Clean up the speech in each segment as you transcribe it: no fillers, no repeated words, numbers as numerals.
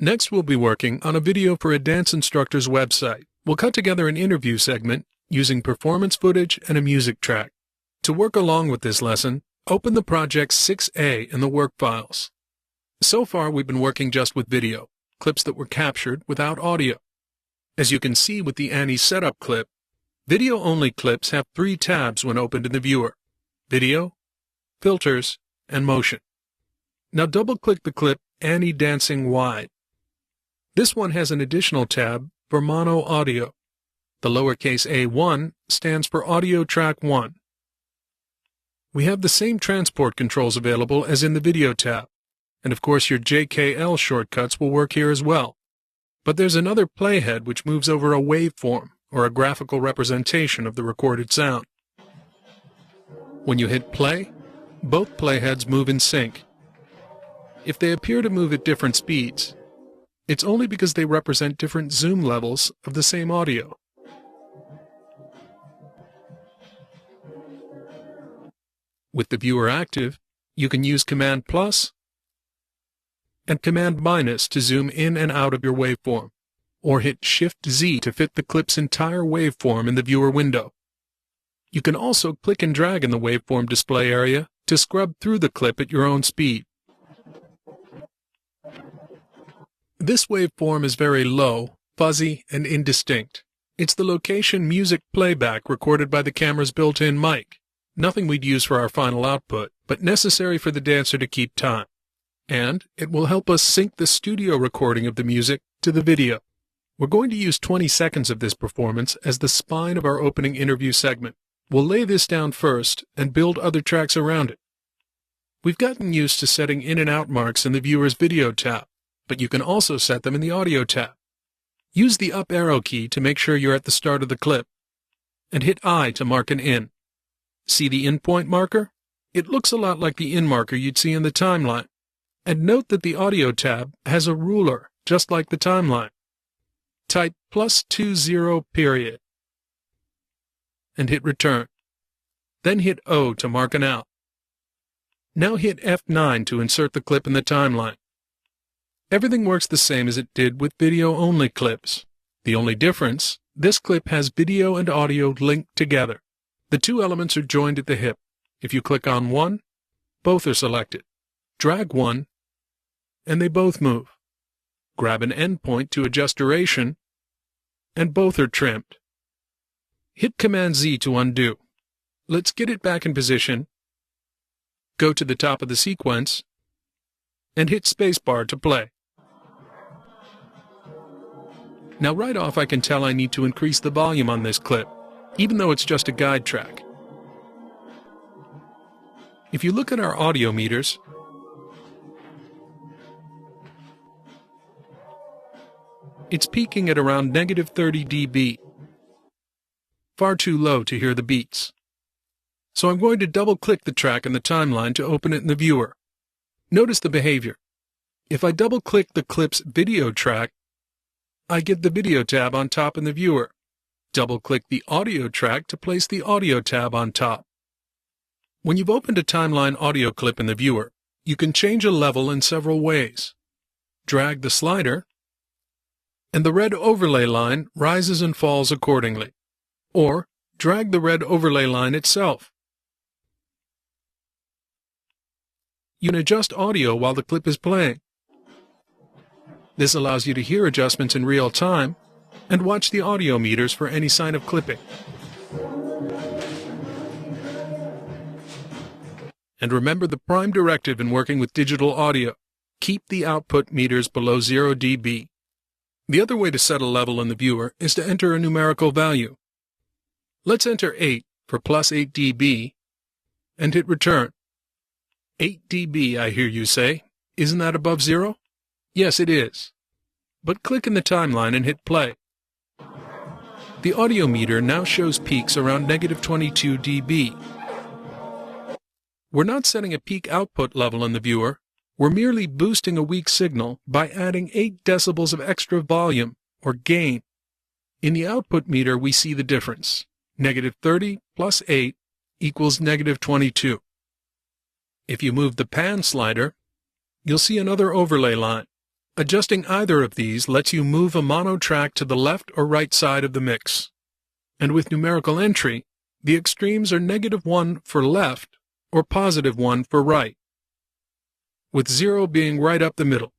Next, we'll be working on a video for a dance instructor's website. We'll cut together an interview segment using performance footage and a music track. To work along with this lesson, open the project 6A in the work files. So far, we've been working just with video, clips that were captured without audio. As you can see with the Annie setup clip, video-only clips have 3 tabs when opened in the viewer: Video, Filters, and Motion. Now double-click the clip Annie Dancing Wide. This one has an additional tab for mono audio. The lowercase a1 stands for audio track 1. We have the same transport controls available as in the video tab, and of course your JKL shortcuts will work here as well. But there's another playhead which moves over a waveform, or a graphical representation of the recorded sound. When you hit play, both playheads move in sync. If they appear to move at different speeds, it's only because they represent different zoom levels of the same audio. With the viewer active, you can use Command plus and Command minus to zoom in and out of your waveform, or hit Shift Z to fit the clip's entire waveform in the viewer window. You can also click and drag in the waveform display area to scrub through the clip at your own speed. This waveform is very low, fuzzy, and indistinct. It's the location music playback recorded by the camera's built-in mic. Nothing we'd use for our final output, but necessary for the dancer to keep time. And it will help us sync the studio recording of the music to the video. We're going to use 20 seconds of this performance as the spine of our opening interview segment. We'll lay this down first and build other tracks around it. We've gotten used to setting in and out marks in the viewer's video tab, but you can also set them in the audio tab. Use the up arrow key to make sure you're at the start of the clip, and hit I to mark an in. See the in point marker? It looks a lot like the in marker you'd see in the timeline. And note that the audio tab has a ruler, just like the timeline. Type +20 period, and hit return. Then hit O to mark an out. Now hit F9 to insert the clip in the timeline. Everything works the same as it did with video-only clips. The only difference, this clip has video and audio linked together. The 2 elements are joined at the hip. If you click on one, both are selected. Drag one, and they both move. Grab an endpoint to adjust duration, and both are trimmed. Hit Command Z to undo. Let's get it back in position. Go to the top of the sequence, and hit spacebar to play. Now right off I can tell I need to increase the volume on this clip, even though it's just a guide track. If you look at our audio meters, it's peaking at around -30 dB. Far too low to hear the beats. So I'm going to double-click the track in the timeline to open it in the viewer. Notice the behavior. If I double-click the clip's video track, I get the video tab on top in the viewer. Double-click the audio track to place the audio tab on top. When you've opened a timeline audio clip in the viewer, you can change a level in several ways. Drag the slider, and the red overlay line rises and falls accordingly. Or drag the red overlay line itself. You can adjust audio while the clip is playing. This allows you to hear adjustments in real time and watch the audio meters for any sign of clipping. And remember the prime directive in working with digital audio: keep the output meters below 0 dB. The other way to set a level in the viewer is to enter a numerical value. Let's enter 8 for +8 dB and hit return. 8 dB, I hear you say. Isn't that above 0? Yes, it is. But click in the timeline and hit play. The audio meter now shows peaks around -22 dB. We're not setting a peak output level in the viewer. We're merely boosting a weak signal by adding 8 decibels of extra volume, or gain. In the output meter, we see the difference. -30 plus 8 equals -22. If you move the pan slider, you'll see another overlay line. Adjusting either of these lets you move a mono track to the left or right side of the mix. And with numerical entry, the extremes are -1 for left or +1 for right, with 0 being right up the middle.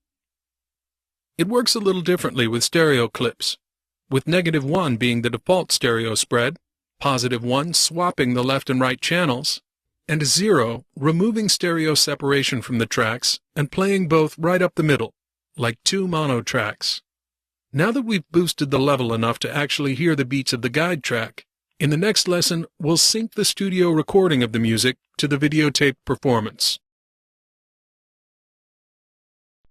It works a little differently with stereo clips, with -1 being the default stereo spread, +1 swapping the left and right channels, and 0 removing stereo separation from the tracks and playing both right up the middle, like two mono tracks. Now that we've boosted the level enough to actually hear the beats of the guide track, in the next lesson we'll sync the studio recording of the music to the videotaped performance.